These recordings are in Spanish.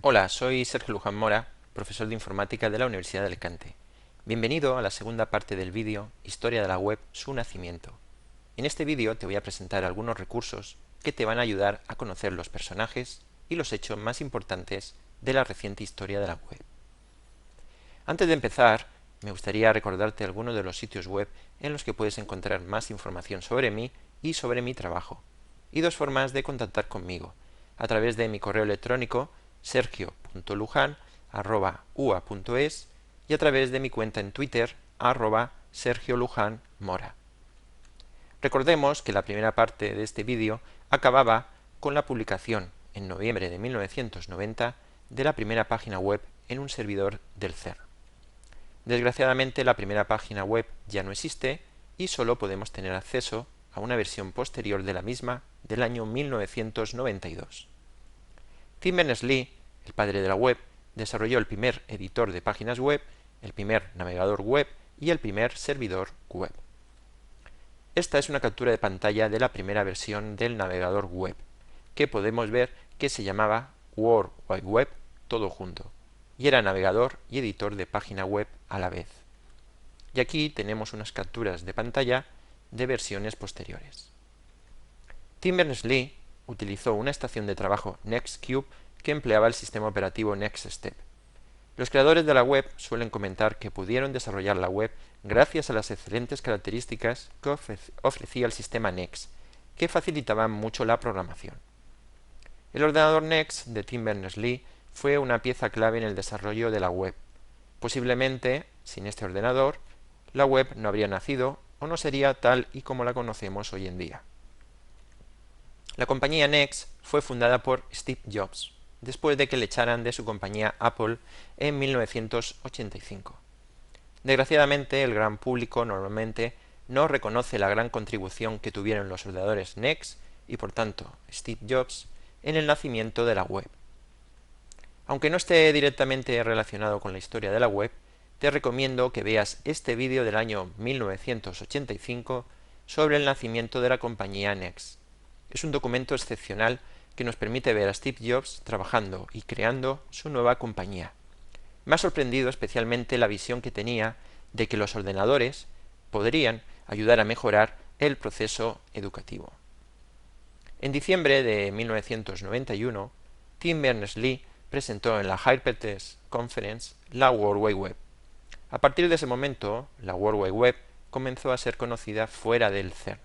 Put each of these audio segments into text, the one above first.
Hola, soy Sergio Luján Mora, profesor de informática de la Universidad de Alicante. Bienvenido a la segunda parte del vídeo Historia de la web, su nacimiento. En este vídeo te voy a presentar algunos recursos que te van a ayudar a conocer los personajes y los hechos más importantes de la reciente historia de la web. Antes de empezar, me gustaría recordarte algunos de los sitios web en los que puedes encontrar más información sobre mí y sobre mi trabajo, y dos formas de contactar conmigo, a través de mi correo electrónico sergio.lujan@ua.es y a través de mi cuenta en Twitter @sergiolujanmora. Recordemos que la primera parte de este vídeo acababa con la publicación en noviembre de 1990 de la primera página web en un servidor del CERN. Desgraciadamente la primera página web ya no existe y solo podemos tener acceso a una versión posterior de la misma del año 1992. Tim Berners-Lee, el padre de la web, desarrolló el primer editor de páginas web, el primer navegador web y el primer servidor web. Esta es una captura de pantalla de la primera versión del navegador web, que podemos ver que se llamaba World Wide Web todo junto, y era navegador y editor de página web a la vez. Y aquí tenemos unas capturas de pantalla de versiones posteriores. Tim Berners-Lee utilizó una estación de trabajo Nextcube que empleaba el sistema operativo NextStep. Los creadores de la web suelen comentar que pudieron desarrollar la web gracias a las excelentes características que ofrecía el sistema Next, que facilitaban mucho la programación. El ordenador Next de Tim Berners-Lee fue una pieza clave en el desarrollo de la web. Posiblemente, sin este ordenador, la web no habría nacido o no sería tal y como la conocemos hoy en día. La compañía Next fue fundada por Steve Jobs, después de que le echaran de su compañía Apple en 1985. Desgraciadamente, el gran público normalmente no reconoce la gran contribución que tuvieron los ordenadores Next y, por tanto, Steve Jobs en el nacimiento de la web. Aunque no esté directamente relacionado con la historia de la web, te recomiendo que veas este vídeo del año 1985 sobre el nacimiento de la compañía Next. Es un documento excepcional que nos permite ver a Steve Jobs trabajando y creando su nueva compañía. Me ha sorprendido especialmente la visión que tenía de que los ordenadores podrían ayudar a mejorar el proceso educativo. En diciembre de 1991, Tim Berners-Lee presentó en la Hypertext Conference la World Wide Web. A partir de ese momento, la World Wide Web comenzó a ser conocida fuera del CERN.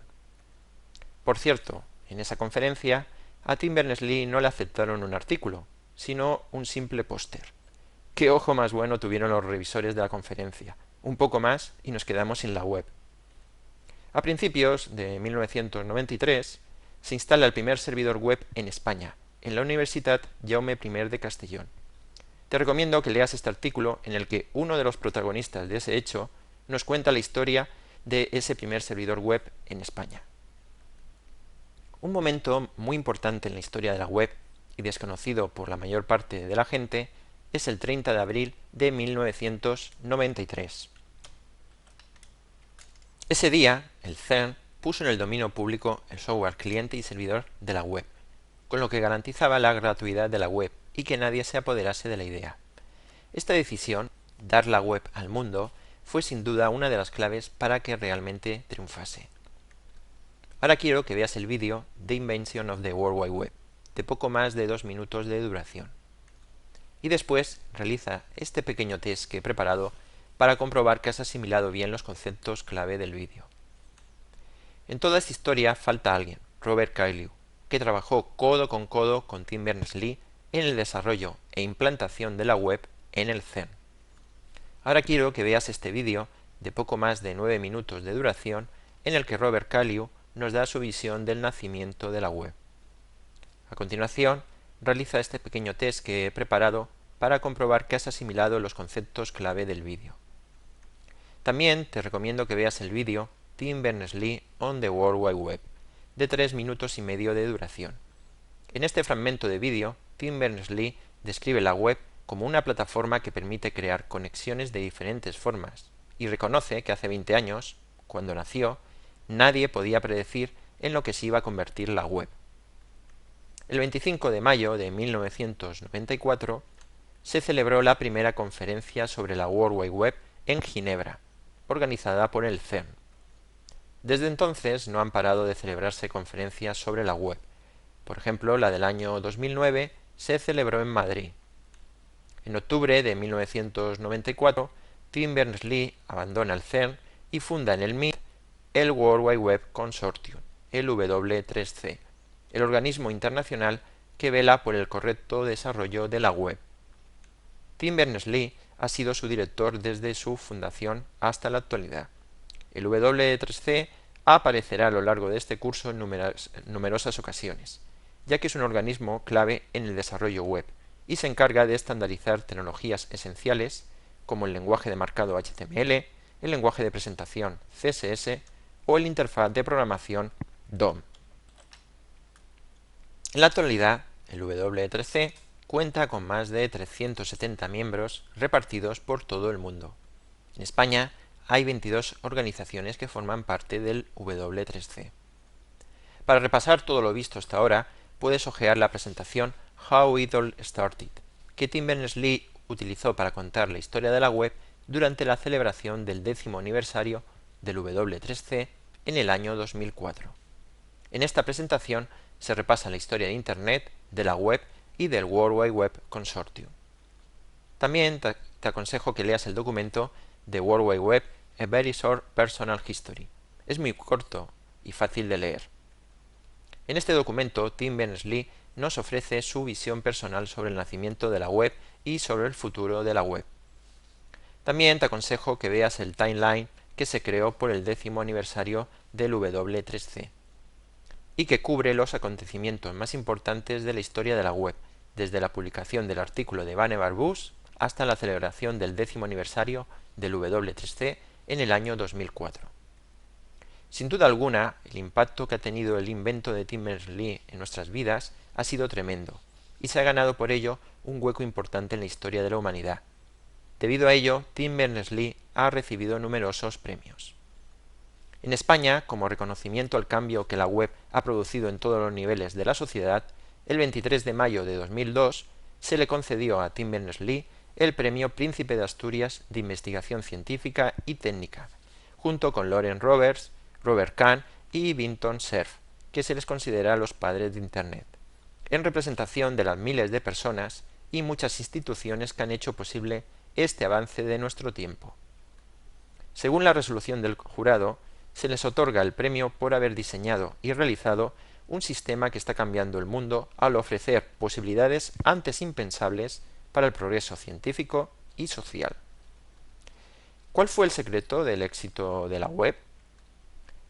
Por cierto, en esa conferencia, a Tim Berners-Lee no le aceptaron un artículo, sino un simple póster. ¡Qué ojo más bueno tuvieron los revisores de la conferencia! Un poco más y nos quedamos sin la web. A principios de 1993 se instala el primer servidor web en España, en la Universitat Jaume I de Castellón. Te recomiendo que leas este artículo en el que uno de los protagonistas de ese hecho nos cuenta la historia de ese primer servidor web en España. Un momento muy importante en la historia de la web y desconocido por la mayor parte de la gente es el 30 de abril de 1993. Ese día, el CERN puso en el dominio público el software cliente y servidor de la web, con lo que garantizaba la gratuidad de la web y que nadie se apoderase de la idea. Esta decisión, dar la web al mundo, fue sin duda una de las claves para que realmente triunfase. Ahora quiero que veas el vídeo The Invention of the World Wide Web, de poco más de 2 minutos de duración. Y después realiza este pequeño test que he preparado para comprobar que has asimilado bien los conceptos clave del vídeo. En toda esta historia falta alguien, Robert Cailliau, que trabajó codo con Tim Berners-Lee en el desarrollo e implantación de la web en el CERN. Ahora quiero que veas este vídeo de poco más de 9 minutos de duración en el que Robert Cailliau nos da su visión del nacimiento de la web. A continuación, realiza este pequeño test que he preparado para comprobar que has asimilado los conceptos clave del vídeo. También te recomiendo que veas el vídeo Tim Berners-Lee on the World Wide Web, de 3 minutos y medio de duración. En este fragmento de vídeo, Tim Berners-Lee describe la web como una plataforma que permite crear conexiones de diferentes formas y reconoce que hace 20 años, cuando nació, nadie podía predecir en lo que se iba a convertir la web. El 25 de mayo de 1994 se celebró la primera conferencia sobre la World Wide Web en Ginebra, organizada por el CERN. Desde entonces no han parado de celebrarse conferencias sobre la web. Por ejemplo, la del año 2009 se celebró en Madrid. En octubre de 1994, Tim Berners-Lee abandona el CERN y funda en el MIT el World Wide Web Consortium, el W3C, el organismo internacional que vela por el correcto desarrollo de la web. Tim Berners-Lee ha sido su director desde su fundación hasta la actualidad. El W3C aparecerá a lo largo de este curso en numerosas ocasiones, ya que es un organismo clave en el desarrollo web y se encarga de estandarizar tecnologías esenciales como el lenguaje de marcado HTML, el lenguaje de presentación CSS o el interfaz de programación DOM. En la actualidad, el W3C cuenta con más de 370 miembros repartidos por todo el mundo. En España hay 22 organizaciones que forman parte del W3C. Para repasar todo lo visto hasta ahora, puedes hojear la presentación How It All Started, que Tim Berners-Lee utilizó para contar la historia de la web durante la celebración del 10º aniversario del W3C en el año 2004. En esta presentación se repasa la historia de Internet, de la web y del World Wide Web Consortium. También te aconsejo que leas el documento The World Wide Web, A Very Short Personal History. Es muy corto y fácil de leer. En este documento, Tim Berners-Lee nos ofrece su visión personal sobre el nacimiento de la web y sobre el futuro de la web. También te aconsejo que veas el timeline que se creó por el 10º aniversario del W3C y que cubre los acontecimientos más importantes de la historia de la web, desde la publicación del artículo de Vannevar Bush hasta la celebración del 10º aniversario del W3C en el año 2004. Sin duda alguna, el impacto que ha tenido el invento de Tim Berners-Lee en nuestras vidas ha sido tremendo, y se ha ganado por ello un hueco importante en la historia de la humanidad. Debido a ello, Tim Berners-Lee ha recibido numerosos premios. En España, como reconocimiento al cambio que la web ha producido en todos los niveles de la sociedad, el 23 de mayo de 2002 se le concedió a Tim Berners-Lee el Premio Príncipe de Asturias de Investigación Científica y Técnica, junto con Loren Roberts, Robert Kahn y Vinton Cerf, que se les considera los padres de Internet, en representación de las miles de personas y muchas instituciones que han hecho posible este avance de nuestro tiempo. Según la resolución del jurado, se les otorga el premio por haber diseñado y realizado un sistema que está cambiando el mundo al ofrecer posibilidades antes impensables para el progreso científico y social. ¿Cuál fue el secreto del éxito de la web?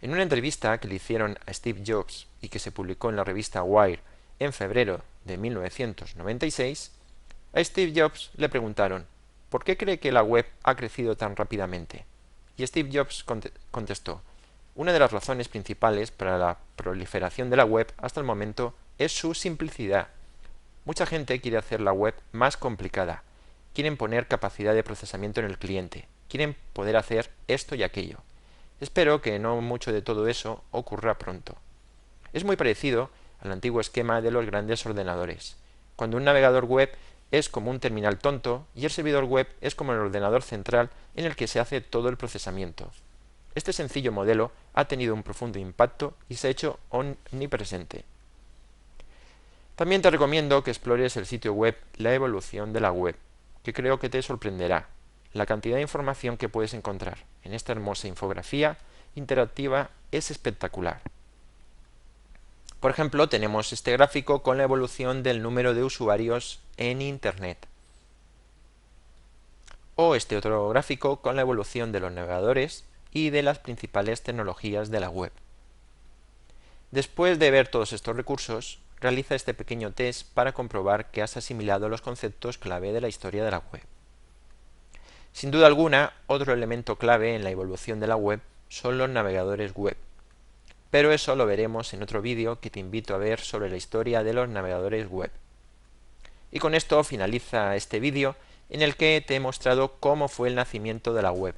En una entrevista que le hicieron a Steve Jobs y que se publicó en la revista Wired en febrero de 1996, a Steve Jobs le preguntaron ¿por qué cree que la web ha crecido tan rápidamente? Y Steve Jobs contestó: una de las razones principales para la proliferación de la web hasta el momento es su simplicidad. Mucha gente quiere hacer la web más complicada, quieren poner capacidad de procesamiento en el cliente, quieren poder hacer esto y aquello. Espero que no mucho de todo eso ocurra pronto. Es muy parecido al antiguo esquema de los grandes ordenadores, cuando un navegador web es como un terminal tonto y el servidor web es como el ordenador central en el que se hace todo el procesamiento. Este sencillo modelo ha tenido un profundo impacto y se ha hecho omnipresente. También te recomiendo que explores el sitio web La Evolución de la Web, que creo que te sorprenderá la cantidad de información que puedes encontrar en esta hermosa infografía interactiva es espectacular. Por ejemplo, tenemos este gráfico con la evolución del número de usuarios en Internet. O este otro gráfico con la evolución de los navegadores y de las principales tecnologías de la web. Después de ver todos estos recursos, realiza este pequeño test para comprobar que has asimilado los conceptos clave de la historia de la web. Sin duda alguna, otro elemento clave en la evolución de la web son los navegadores web, pero eso lo veremos en otro vídeo que te invito a ver sobre la historia de los navegadores web. Y con esto finaliza este vídeo en el que te he mostrado cómo fue el nacimiento de la web.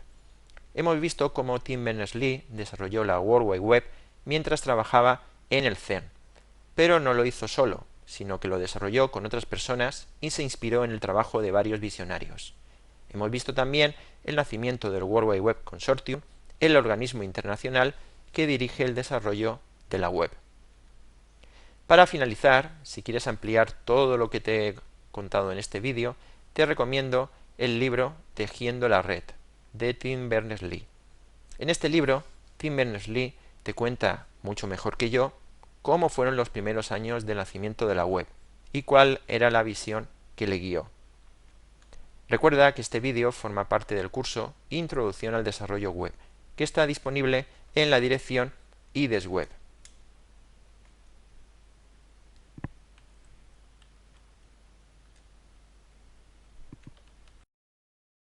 Hemos visto cómo Tim Berners-Lee desarrolló la World Wide Web mientras trabajaba en el CERN, pero no lo hizo solo. sino que lo desarrolló con otras personas y se inspiró en el trabajo de varios visionarios. Hemos visto también el nacimiento del World Wide Web Consortium, el organismo internacional que dirige el desarrollo de la web. Para finalizar, si quieres ampliar todo lo que te he contado en este vídeo, te recomiendo el libro Tejiendo la Red, de Tim Berners-Lee. En este libro, Tim Berners-Lee te cuenta, mucho mejor que yo, cómo fueron los primeros años del nacimiento de la web y cuál era la visión que le guió. Recuerda que este vídeo forma parte del curso Introducción al Desarrollo Web, que está disponible en la dirección IDESWeb.